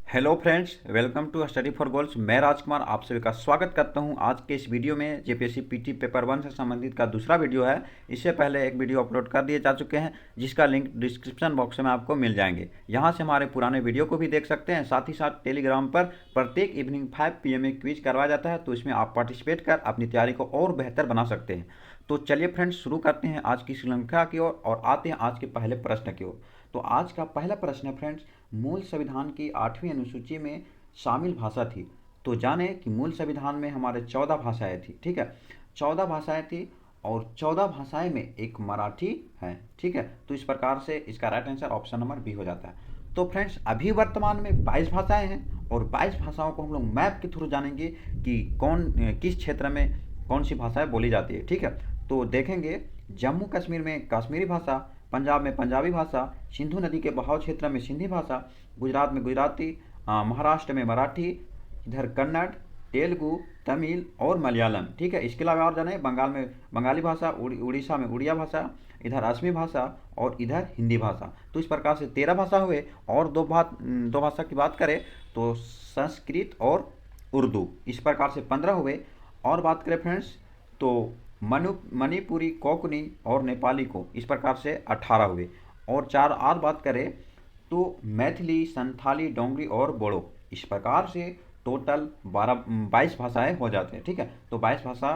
Hello friends, welcome to study for goals. मैं राजकुमार आप सभी का स्वागत करता हूं। आज के इस वीडियो में जेपीएससी पीटी पेपर 1 से संबंधित का दूसरा वीडियो है। इससे पहले एक वीडियो अपलोड कर दिए जा चुके हैं जिसका लिंक डिस्क्रिप्शन बॉक्स में आपको मिल जाएंगे। यहां से हमारे पुराने वीडियो को भी देख सकते हैं। साथ ही साथ टेलीग्राम पर प्रत्येक इवनिंग 5 PM में क्विज करवाया जाता है, तो इसमें आप पार्टिसिपेट कर अपनी तैयारी को और बेहतर बना सकते हैं। तो चलिए फ्रेंड्स, शुरू करते हैं आज की श्रृंखला की ओर और आते हैं आज के पहले प्रश्न की ओर। तो आज का पहला प्रश्न है फ्रेंड्स, मूल संविधान की 8वीं अनुसूची में शामिल भाषा थी। तो जाने कि मूल संविधान में हमारे 14 भाषाएं थी। ठीक है, 14 भाषाएं थी और 14 भाषाएं में एक मराठी है। ठीक है, तो इस प्रकार से इसका right answer option number B हो जाता है। तो फ्रेंड्स, अभी वर्तमान में 22 भाषाएं हैं और 22 भाषाओं को हम लोग मैप के थ्रू जानेंगे कि किस क्षेत्र में कौन सी भाषाएं बोली जाती है। ठीक है, तो देखेंगे जम्मू कश्मीर में कश्मीरी भाषा, पंजाब में पंजाबी भाषा, सिंधु नदी के बहाव क्षेत्र में सिंधी भाषा, गुजरात में गुजराती, महाराष्ट्र में मराठी, इधर कन्नड़, तेलुगु, तमिल और मलयालम। ठीक है, इसके अलावा और जाने बंगाल में बंगाली भाषा, उड़ीसा में उड़िया भाषा, इधर असमी भाषा और इधर हिंदी भाषा। तो इस प्रकार से 13 भाषा हुए। और दो भाषा की बात करें तो संस्कृत और उर्दू, इस प्रकार से 15 हुए। और बात करें फ्रेंड्स तो मणिपुरी, कोंकणी और नेपाली को, इस प्रकार से 18 हुए। और चार और बात करें तो मैथिली, संथाली, डोंगरी और बोडो, इस प्रकार से टोटल 22 भाषाएं हो जाते हैं। ठीक है, तो 22 भाषा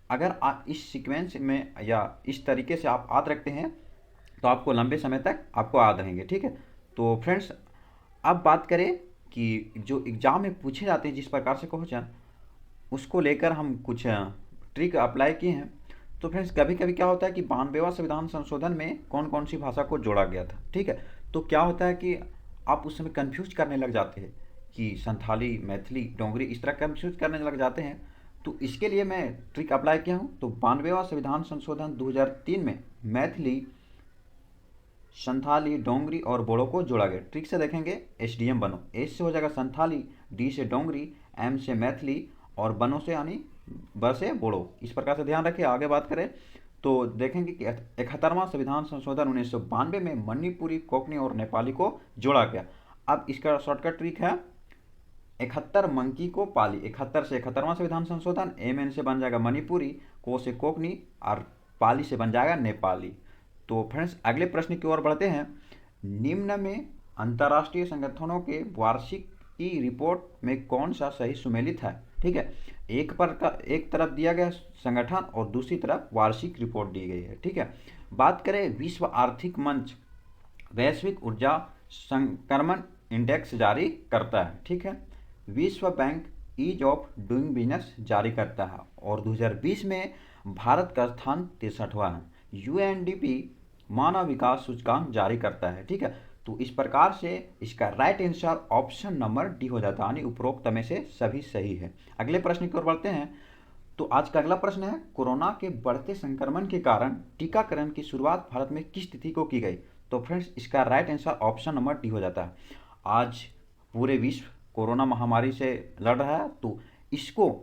अगर आप इस सीक्वेंस में या इस तरीके से आप याद रखते हैं तो आपको लंबे समय तक आपको याद रहेंगे। ठीक है, तो फ्रेंड्स अब बात करें कि जो एग्ज़ाम में पूछे जाते हैं जिस प्रकार से क्वेश्चन, उसको लेकर हम कुछ ट्रिक अप्लाई किए हैं। तो फ्रेंड्स, कभी कभी क्या होता है कि 92वां संविधान संशोधन में कौन कौन सी भाषा को जोड़ा गया था। ठीक है, तो क्या होता है कि आप उस समय कंफ्यूज करने लग जाते हैं कि संथाली, मैथिली, डोंगरी, इस तरह कंफ्यूज करने लग जाते हैं। तो इसके लिए मैं ट्रिक अप्लाई किया हूँ। तो 92वां संविधान संशोधन 2003 में मैथिली, संथाली, डोंगरी और बोडो को जोड़ा गया। ट्रिक से देखेंगे, एसडीएम बनो, एस से हो जाएगा संथाली, डी से डोंगरी, एम से मैथिली और बनो से यानी ब से बोडो। इस प्रकार से ध्यान रखिए। आगे बात करें तो देखेंगे कि 71वां संविधान संशोधन 1992 में मणिपुरी, कोंकणी और नेपाली को जोड़ा गया। अब इसका शॉर्टकट ट्रिक है 71 मंकी को पाली। 71 से 71वां संविधान संशोधन, एम एन से बन जाएगा मणिपुरी, को से कोंकणी और पाली से बन जाएगा नेपाली। तो फ्रेंड्स, अगले प्रश्न की ओर बढ़ते हैं। निम्न में अंतर्राष्ट्रीय संगठनों के वार्षिक की रिपोर्ट में कौन सा सही सुमेलित है। ठीक है, एक तरफ दिया गया संगठन और दूसरी तरफ वार्षिक रिपोर्ट दी गई है। ठीक है, बात करें विश्व आर्थिक मंच वैश्विक ऊर्जा संक्रमण इंडेक्स जारी करता है। ठीक है, विश्व bank ease of doing business जारी करता है और 2020 में भारत का स्थान 63वां है। यूएनडीपी मानव विकास सूचकांक जारी करता है। ठीक है, तो इस प्रकार से इसका right answer option number D हो जाता है, यानी उपरोक्त में से सभी सही है। अगले प्रश्न की ओर बढ़ते हैं। तो आज का अगला प्रश्न है, कोरोना के बढ़ते संक्रमण के कारण टीकाकरण की शुरुआत भारत में किस तिथि को की गई। तो फ्रेंड्स, इसका right answer option number D हो जाता है। आज पूरे विश्व कोरोना महामारी से लड़ रहा है, तो इसको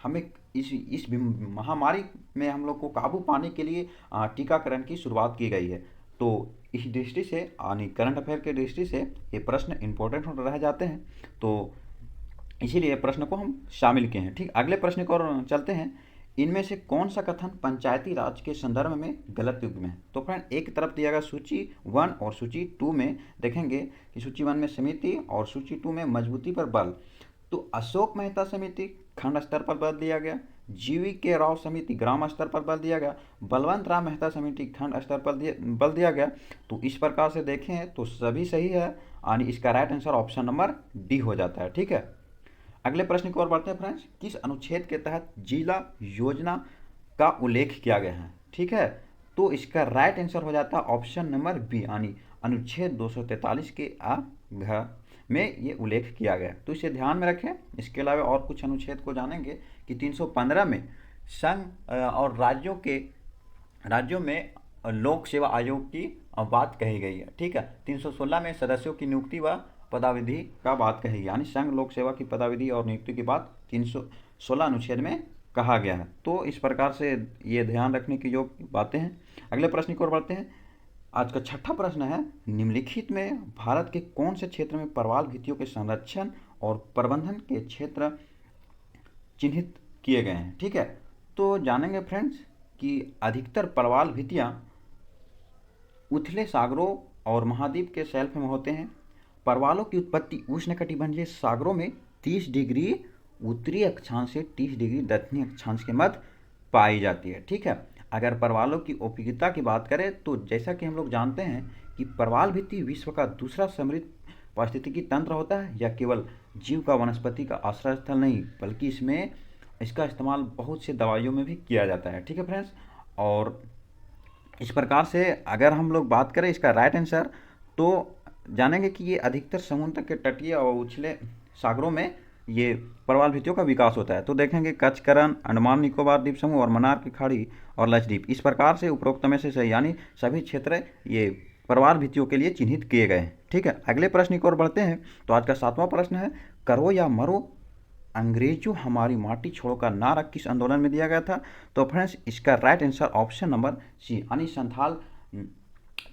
हमें इस महामारी में हम लोग को काबू पाने के लिए टीकाकरण की शुरुआत की गई है। तो इस दृष्टि से यानी करंट अफेयर के दृष्टि से ये प्रश्न इंपॉर्टेंट रह जाते हैं, तो इसीलिए प्रश्न को हम शामिल किए हैं। ठीक, अगले प्रश्न को और चलते हैं। इनमें से कौन सा कथन पंचायती राज के संदर्भ में गलत युग में है। तो फ्रेंड, एक तरफ दिया गया सूची 1 और सूची 2 में देखेंगे कि सूची 1 में समिति और सूची 2 में मजबूती पर बल। तो अशोक मेहता समिति खंड स्तर पर बल दिया गया, जीवी के राव समिति ग्राम स्तर पर बल दिया गया, बलवंत राम मेहता समिति खंड स्तर पर बल दिया गया। तो इस प्रकार से देखें तो सभी सही है, यानी इसका right answer option number D हो जाता है। ठीक है, अगले प्रश्न की ओर बढ़ते हैं फ्रेंड्स। किस अनुच्छेद के तहत जिला योजना का उल्लेख किया गया है। ठीक है, तो इसका राइट आंसर हो जाता है ऑप्शन नंबर बी, यानी अनुच्छेद 243 के घ में ये उल्लेख किया गया। तो इसे ध्यान में रखें। इसके अलावा और कुछ अनुच्छेद को जानेंगे कि 315 में संघ और राज्यों में लोक सेवा आयोग की बात कही गई है। ठीक है, 316 में सदस्यों की नियुक्ति व पदाविधि का बात कही, यानी संघ लोक सेवा की पदाविधि और नियुक्ति की बात 316 अनुच्छेद में कहा गया है। तो इस प्रकार से ये ध्यान रखने की जो बातें हैं। अगले प्रश्न की ओर बढ़ते हैं। आज का छठा प्रश्न है, निम्नलिखित में भारत के कौन से क्षेत्र में प्रवाल भित्तियों के संरक्षण और प्रबंधन के क्षेत्र चिन्हित किए गए हैं। ठीक है, तो जानेंगे फ्रेंड्स कि अधिकतर प्रवाल भित्तियाँ उथले सागरों और महाद्वीप के शेल्फ में होते हैं। प्रवालों की उत्पत्ति उष्णकटिबंधीय सागरों में 30 डिग्री उत्तरी अक्षांश से 30 डिग्री दक्षिणी अक्षांश के मध्य पाई जाती है। ठीक है, अगर प्रवालों की उपयोगिता की बात करें तो जैसा कि हम लोग जानते हैं कि प्रवाल भित्ति विश्व का दूसरा समृद्ध पारिस्थितिकी तंत्र होता है। यह केवल जीव का वनस्पति का आश्रय स्थल नहीं, बल्कि इसका इस्तेमाल बहुत से दवाइयों में भी किया जाता है। ठीक है फ्रेंड्स, और इस प्रकार से अगर हम लोग बात करें इसका राइट आंसर, तो जानेंगे कि ये अधिकतर समुद्र के तटीय और उछले सागरों में ये प्रवाल भित्तियों का विकास होता है। तो देखेंगे कच्छकरण, अंडमान निकोबार द्वीप समूह और मन्नार की खाड़ी और लक्षद्वीप। इस प्रकार से उपरोक्त में से सही, यानी सभी क्षेत्र ये प्रवाल भित्तियों के लिए चिन्हित किए गए हैं। ठीक है, अगले प्रश्न की ओर बढ़ते हैं। तो आज का 7वां प्रश्न है, करो या मरो अंग्रेजों हमारी माटी छोड़ो का नारा किस आंदोलन में दिया गया था? तो फ्रेंड्स इसका right answer option number C, यानी संथाल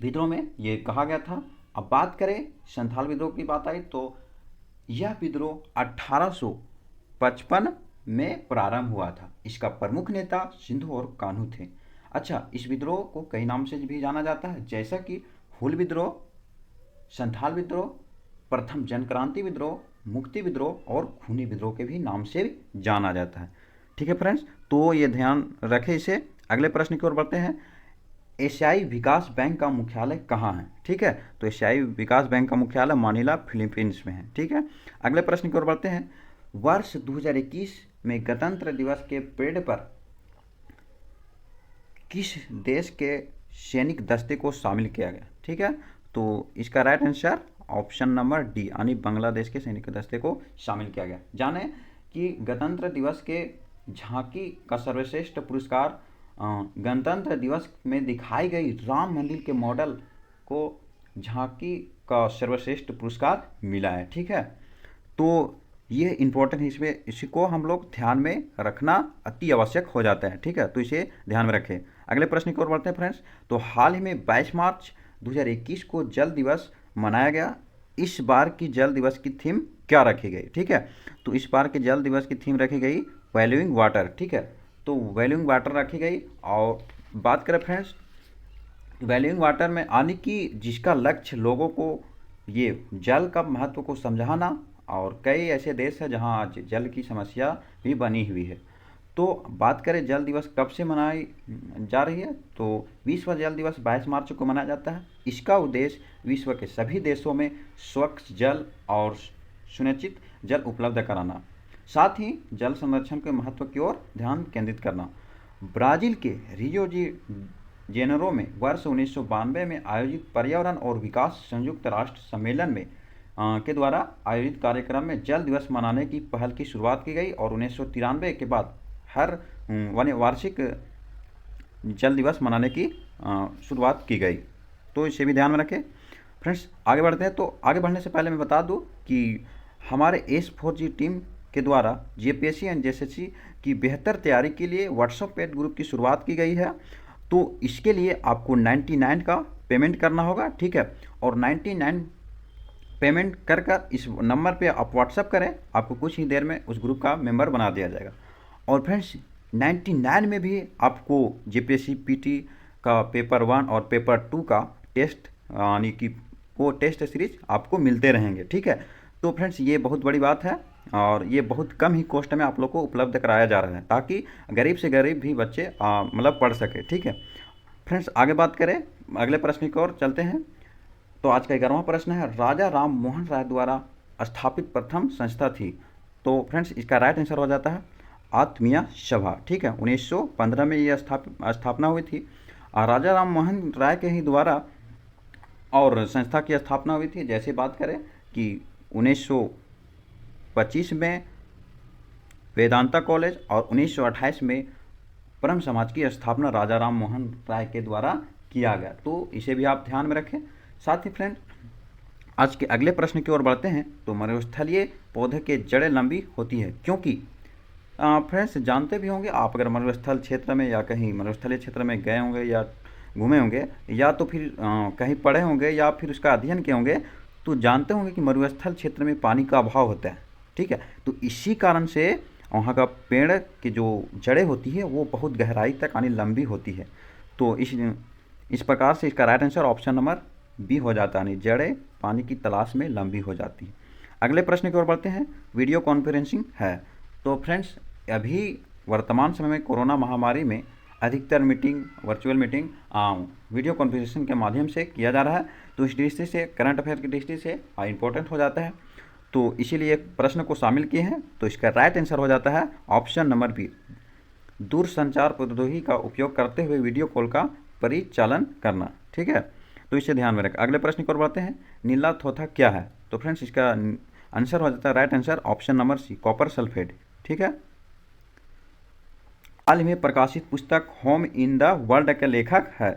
विद्रोह में ये कहा गया था। अब बात करें संथाल विद्रोह की बात आई तो यह विद्रोह 1855 में प्रारंभ हुआ था। इसका प्रमुख नेता सिंधु और कान्हू थे। अच्छा, इस विद्रोह को कई नाम से भी जाना जाता है, जैसा कि हुल विद्रोह, संथाल विद्रोह, प्रथम जनक्रांति विद्रोह, मुक्ति विद्रोह और खूनी विद्रोह के भी नाम से जाना जाता है। ठीक है फ्रेंड्स, तो ये ध्यान रखें इसे। अगले प्रश्न की ओर बढ़ते हैं, एशियाई विकास बैंक का मुख्यालय कहाँ है? ठीक है, तो एशियाई विकास बैंक का मुख्यालय मनीला फिलीपींस में है। ठीक है, अगले प्रश्न की ओर बढ़ते हैं, वर्ष 2021 में गणतंत्र दिवस के परेड पर किस देश के सैनिक दस्ते को शामिल किया गया? ठीक है, तो इसका right answer option number D, यानी बांग्लादेश के सैनिक दस्ते को शामिल किया गया। जाने कि गणतंत्र दिवस के झांकी का सर्वश्रेष्ठ पुरस्कार गणतंत्र दिवस में दिखाई गई राम मंदिर के मॉडल को झांकी का सर्वश्रेष्ठ पुरस्कार मिला है। ठीक है, तो ये इम्पोर्टेंट है, इसमें इसको हम लोग ध्यान में रखना अति आवश्यक हो जाता है। ठीक है, तो इसे ध्यान में रखें। अगले प्रश्न की ओर बढ़ते हैं फ्रेंड्स। तो हाल ही में 22 मार्च 2021 को जल दिवस मनाया गया। इस बार की जल दिवस की थीम क्या रखी गई? ठीक है, तो इस बार के जल दिवस की थीम रखी गई वैल्यूइंग वाटर। ठीक है, तो वैल्यूइंग वाटर रखी गई। और बात करें फ्रेंड्स वैल्यूइंग वाटर में आने की, जिसका लक्ष्य लोगों को ये जल का महत्व को समझाना, और कई ऐसे देश हैं जहां आज जल की समस्या भी बनी हुई है। तो बात करें जल दिवस कब से मनाई जा रही है, तो विश्व जल दिवस 22 मार्च को मनाया जाता है। इसका उद्देश्य विश्व के सभी देशों में स्वच्छ जल और सुनिश्चित जल उपलब्ध कराना, साथ ही जल संरक्षण के महत्व की ओर ध्यान केंद्रित करना। ब्राज़ील के रियो डी जेनेरो में वर्ष 1992 में आयोजित पर्यावरण और विकास संयुक्त राष्ट्र सम्मेलन में के द्वारा आयोजित कार्यक्रम में जल दिवस मनाने की पहल की शुरुआत की गई, और 1993 के बाद हर वार्षिक जल दिवस मनाने की शुरुआत की गई। तो इसे भी ध्यान में रखें। फ्रेंड्स आगे बढ़ते हैं। तो आगे बढ़ने से पहले मैं बता दूं कि हमारे S4G टीम के द्वारा JPSC एंड JSSC की बेहतर तैयारी के लिए व्हाट्सएप पेड ग्रुप की शुरुआत की गई है। तो इसके लिए आपको 99 का पेमेंट करना होगा। ठीक है, और 99 पेमेंट कर इस नंबर पे आप व्हाट्सएप करें, आपको कुछ ही देर में उस ग्रुप का मेंबर बना दिया जाएगा। और फ्रेंड्स 99 में भी आपको JPSC PT का पेपर 1 और पेपर 2 का टेस्ट, यानी कि वो टेस्ट सीरीज आपको मिलते रहेंगे। ठीक है, तो फ्रेंड्स ये बहुत बड़ी बात है, और ये बहुत कम ही कॉस्ट में आप लोग को उपलब्ध कराया जा रहा है, ताकि गरीब से गरीब भी बच्चे मतलब पढ़ सके। ठीक है फ्रेंड्स, आगे बात करें, अगले प्रश्न की ओर चलते हैं। तो आज का 11वां प्रश्न है, राजा राम मोहन राय द्वारा स्थापित प्रथम संस्था थी? तो फ्रेंड्स इसका राइट आंसर हो जाता है आत्मीय सभा। ठीक है, 1915 में ये स्थापना हुई थी। राजा राम मोहन राय के ही द्वारा और संस्था की स्थापना हुई थी। जैसे बात करें कि 1925 में वेदांता कॉलेज और 1928 में ब्रह्म समाज की स्थापना राजा राम मोहन राय के द्वारा किया गया। तो इसे भी आप ध्यान में रखें। साथ ही फ्रेंड आज के अगले प्रश्न की ओर बढ़ते हैं। तो मरुस्थलीय पौधे के जड़ें लंबी होती है क्योंकि? फ्रेंड्स जानते भी होंगे आप, अगर मरुस्थल क्षेत्र में या कहीं मरुस्थलीय क्षेत्र में गए होंगे या घूमे होंगे या तो फिर कहीं पढ़े होंगे या फिर उसका अध्ययन किए होंगे, तो जानते होंगे कि मरुस्थल क्षेत्र में पानी का अभाव होता है। ठीक है, तो इसी कारण से वहाँ का पेड़ की जो जड़ें होती है वो बहुत गहराई तक यानी लंबी होती है। तो इस प्रकार से इसका right answer option number B हो जाता है, यानी जड़ें पानी की तलाश में लंबी हो जाती हैं। अगले प्रश्न की ओर बढ़ते हैं। वीडियो कॉन्फ्रेंसिंग है। तो फ्रेंड्स, अभी वर्तमान समय में कोरोना महामारी में अधिकतर meeting, virtual meeting video conferencing के माध्यम से किया जा रहा है। तो इस दृष्टि से, करंट अफेयर की दृष्टि से इम्पोर्टेंट हो जाता है, तो इसीलिए प्रश्न को शामिल किए हैं। तो इसका राइट आंसर हो जाता है ऑप्शन नंबर बी, दूरसंचार प्रौद्योगिकी का उपयोग करते हुए वीडियो कॉल का परिचालन करना। ठीक है, तो इसे ध्यान में रखें। अगले प्रश्न की ओर बढ़ते हैं। नीला थोथा क्या है? तो फ्रेंड्स, इसका आंसर हो जाता है right answer option number C, copper sulphate. ठीक है, हाल ही में प्रकाशित पुस्तक होम इन द वर्ल्ड के लेखक है।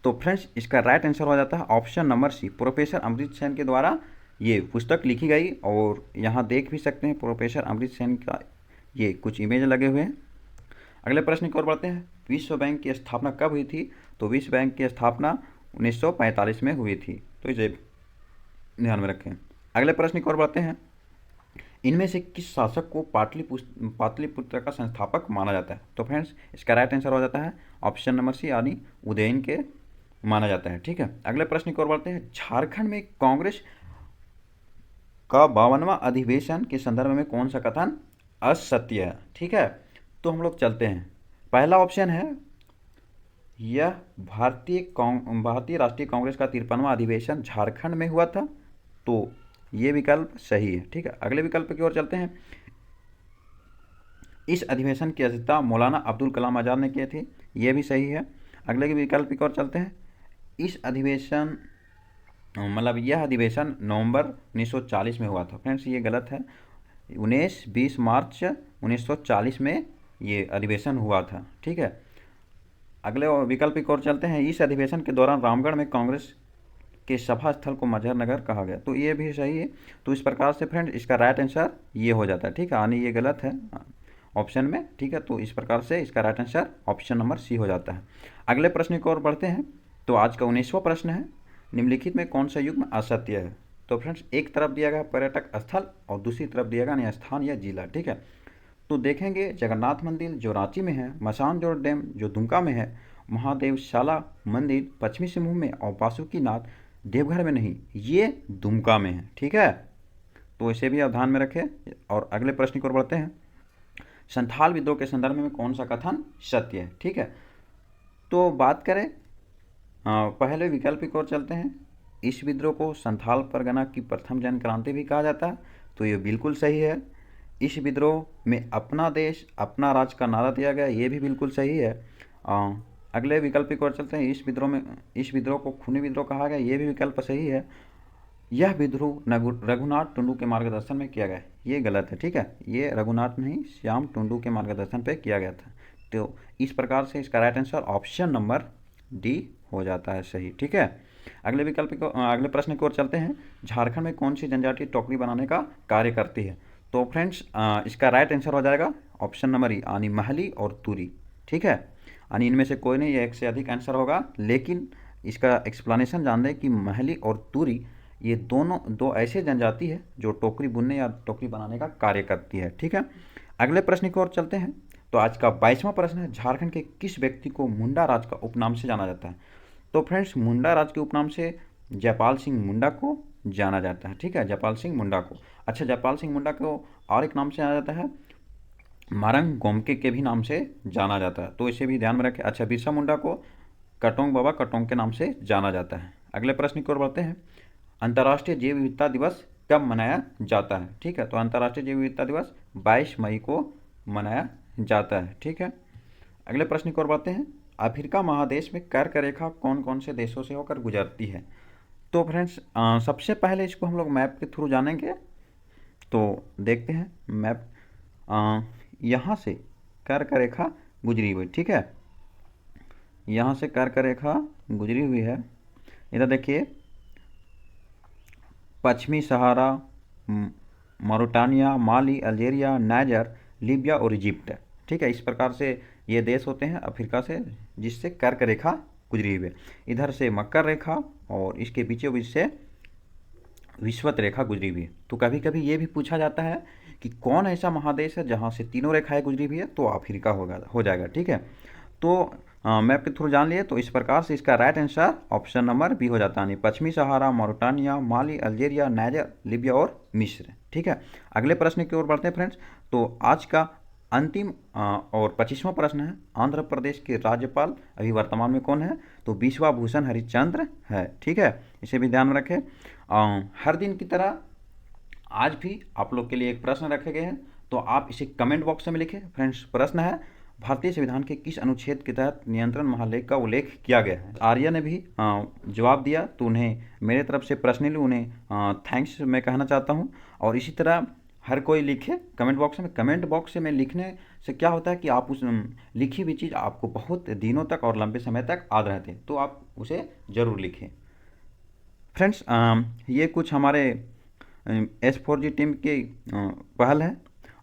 तो फ्रेंड्स, इसका राइट आंसर हो जाता है ऑप्शन नंबर सी, प्रोफेसर अमृत सेन के द्वारा ये पुस्तक लिखी गई। और यहाँ देख भी सकते हैं प्रोफेसर अमृत सेन का ये कुछ इमेज लगे हुए हैं। अगले प्रश्न की ओर बढ़ते हैं। विश्व बैंक की स्थापना कब हुई थी? तो विश्व बैंक की स्थापना 1945 में हुई थी, तो इसे ध्यान में रखें। अगले प्रश्न की ओर बढ़ते हैं। इनमें से किस शासक को पाटलिपुत्र का संस्थापक माना जाता है? तो फ्रेंड्स, इसका राइट आंसर हो जाता है ऑप्शन नंबर सी, यानी उदयन के माना जाता है। ठीक है, अगले प्रश्न की ओर बढ़ते हैं। झारखंड में कांग्रेस का 52वां अधिवेशन के संदर्भ में कौन सा कथन असत्य है? ठीक है, तो हम लोग चलते हैं। पहला ऑप्शन है, यह भारतीय राष्ट्रीय कांग्रेस का 53वां अधिवेशन झारखंड में हुआ था, तो ये विकल्प सही है। ठीक है, अगले विकल्प की ओर चलते हैं। इस अधिवेशन की अध्यक्षता मौलाना अब्दुल कलाम आज़ाद ने किए थे, ये भी सही है। अगले के विकल्प की ओर चलते हैं। इस अधिवेशन मतलब यह अधिवेशन नवंबर 1940 में हुआ था। फ्रेंड्स, ये गलत है। 19-20 मार्च 1940 में ये अधिवेशन हुआ था। ठीक है, अगले विकल्प की ओर चलते हैं। इस अधिवेशन के दौरान रामगढ़ में कांग्रेस के सभा स्थल को मजहर कहा गया, तो ये भी सही है। तो इस प्रकार से फ्रेंड, इसका राइट आंसर ये हो जाता है। ठीक है, यानी ये गलत है ऑप्शन में। ठीक है, तो इस प्रकार से इसका right answer option number C हो जाता है। अगले प्रश्न की ओर बढ़ते हैं। तो आज का 19वां प्रश्न है, निम्नलिखित में कौन सा युग्म असत्य है? तो फ्रेंड्स, एक तरफ दिया गया पर्यटक स्थल और दूसरी तरफ दिया गया अन्य स्थान या जिला। ठीक है, तो देखेंगे जगन्नाथ मंदिर जो रांची में है, मसानजोड़ डैम जो दुमका में है, महादेवशाला मंदिर पश्चिमी सिंहभूम में और बासुकीनाथ देवघर में नहीं, ये दुमका में है। ठीक है, तो इसे भी आप ध्यान में रखें। और अगले प्रश्न की ओर बढ़ते हैं। संथाल विद्रोह के संदर्भ में कौन सा कथन सत्य है? ठीक है, तो बात करें पहले विकल्प की ओर चलते हैं। इस विद्रोह को संथाल परगना की प्रथम जन क्रांति भी कहा जाता है, तो ये बिल्कुल सही है। इस विद्रोह में अपना देश अपना राज का नारा दिया गया, ये भी बिल्कुल सही है। अगले विकल्प की ओर चलते हैं। इस विद्रोह को खूनी विद्रोह कहा गया, ये भी विकल्प सही है। यह विद्रोह रघुनाथ टुंडू के मार्गदर्शन में किया गया, ये गलत है। ठीक है, ये रघुनाथ नहीं, श्याम टुंडू के मार्गदर्शन पर किया गया था। तो इस प्रकार से इसका right answer option number D हो जाता है सही। ठीक है, अगले प्रश्न की ओर चलते हैं। झारखंड में कौन सी जनजाति टोकरी बनाने का कार्य करती है? तो फ्रेंड्स, इसका राइट आंसर हो जाएगा ऑप्शन नंबर ई, यानी महली और तुरी। ठीक है, यानी इनमें से कोई नहीं, एक से अधिक आंसर होगा, लेकिन इसका एक्सप्लेनेशन जान दें कि महली और तुरी ये दोनों दो ऐसे जनजाति है जो टोकरी बुनने या टोकरी बनाने का कार्य करती है। ठीक है, अगले प्रश्न की ओर चलते हैं। तो आज का 22वां प्रश्न है, झारखंड के किस व्यक्ति को मुंडा राज का उपनाम से जाना जाता है? तो फ्रेंड्स, मुंडा राज के उपनाम से जयपाल सिंह मुंडा को जाना जाता है। ठीक है, जयपाल सिंह मुंडा को। अच्छा, जयपाल सिंह मुंडा को और एक नाम से जाना जाता है, मारंग गोमके के भी नाम से जाना जाता है, तो इसे भी ध्यान में रखें। अच्छा, बिरसा मुंडा को कटोंग बाबा कटोंग के नाम से जाना जाता है। अगले प्रश्न की ओर बढ़ते हैं। अंतर्राष्ट्रीय जैव विविधता दिवस कब मनाया जाता है? ठीक है, तो अंतर्राष्ट्रीय जैव विविधता दिवस 22 मई को मनाया जाता है। ठीक है, अगले प्रश्न की ओर बढ़ते हैं। अफ्रीका महादेश में कर्क रेखा कौन कौन से देशों से होकर गुजरती है? तो फ्रेंड्स, सबसे पहले इसको हम लोग मैप के थ्रू जानेंगे। तो देखते हैं मैप। यहाँ से कर्क रेखा गुजरी हुई। ठीक है, यहाँ से कर्क रेखा गुजरी हुई है। इधर देखिए, पश्चिमी सहारा, मोरिटानिया, माली, अल्जीरिया, नाइजर, लीबिया और इजिप्ट। ठीक है, इस प्रकार से ये देश होते हैं अफ्रीका से जिससे कर्क रेखा गुजरी हुई है। इधर से मकर रेखा और इसके बीचों बीच से विषुवत रेखा गुजरी हुई है। तो कभी कभी ये भी पूछा जाता है कि कौन ऐसा महादेश है जहाँ से तीनों रेखाएं गुजरी हुई है, तो अफ्रीका होगा, हो जाएगा। ठीक है, तो मैप के थ्रू जान लिए। तो इस प्रकार से इसका right answer option number B हो जाता है, पश्चिमी Sahara, Mauritania, Mali, Algeria, Niger, Libya और मिस्र। ठीक है, अगले प्रश्न की ओर बढ़ते हैं फ्रेंड्स। तो आज का अंतिम और 25वां प्रश्न है, आंध्र प्रदेश के राज्यपाल अभी वर्तमान में कौन है? तो बिश्वा भूषण हरिश्चंद्र है। ठीक है, इसे भी ध्यान में रखें। हर दिन की तरह आज भी आप लोग के लिए एक प्रश्न रखे गए हैं, तो आप इसे कमेंट बॉक्स में लिखें। फ्रेंड्स, प्रश्न है, भारतीय संविधान के किस अनुच्छेद के तहत नियंत्रण महालेख का उल्लेख किया गया है? आर्या ने भी जवाब दिया, तो उन्हें मेरे तरफ से पर्सनली उन्हें थैंक्स मैं कहना चाहता हूं। और इसी तरह हर कोई लिखे कमेंट बॉक्स में। कमेंट बॉक्स में लिखने से क्या होता है कि आप उस लिखी हुई चीज़ आपको बहुत दिनों तक और लंबे समय तक याद रहते हैं, तो आप उसे ज़रूर लिखें। फ्रेंड्स, ये कुछ हमारे S4G टीम की पहल है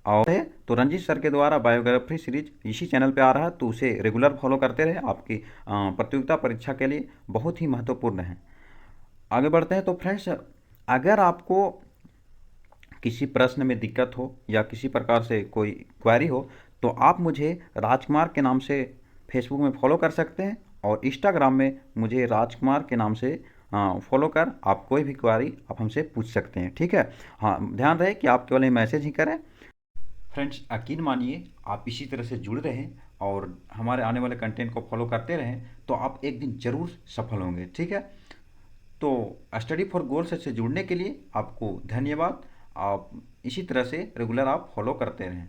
और है, तो रंजीत सर के द्वारा बायोग्राफी सीरीज इसी चैनल पे आ रहा है, तो उसे रेगुलर फॉलो करते रहे, आपकी प्रतियोगिता परीक्षा के लिए बहुत ही महत्वपूर्ण है। आगे बढ़ते हैं। तो फ्रेंड्स, अगर आपको किसी प्रश्न में दिक्कत हो या किसी प्रकार से कोई क्वेरी हो, तो आप मुझे राजकुमार के नाम से फेसबुक में फॉलो कर सकते हैं और इंस्टाग्राम में मुझे राजकुमार के नाम से फॉलो कर आप कोई भी क्वेरी आप हमसे पूछ सकते हैं। ठीक है, हाँ, ध्यान रहे कि आप केवल मैसेज ही करें। फ्रेंड्स, यकीन मानिए, आप इसी तरह से जुड़े रहें और हमारे आने वाले कंटेंट को फॉलो करते रहें, तो आप एक दिन ज़रूर सफल होंगे। ठीक है, तो स्टडी फॉर गोल्स से जुड़ने के लिए आपको धन्यवाद। आप इसी तरह से रेगुलर आप फॉलो करते रहें।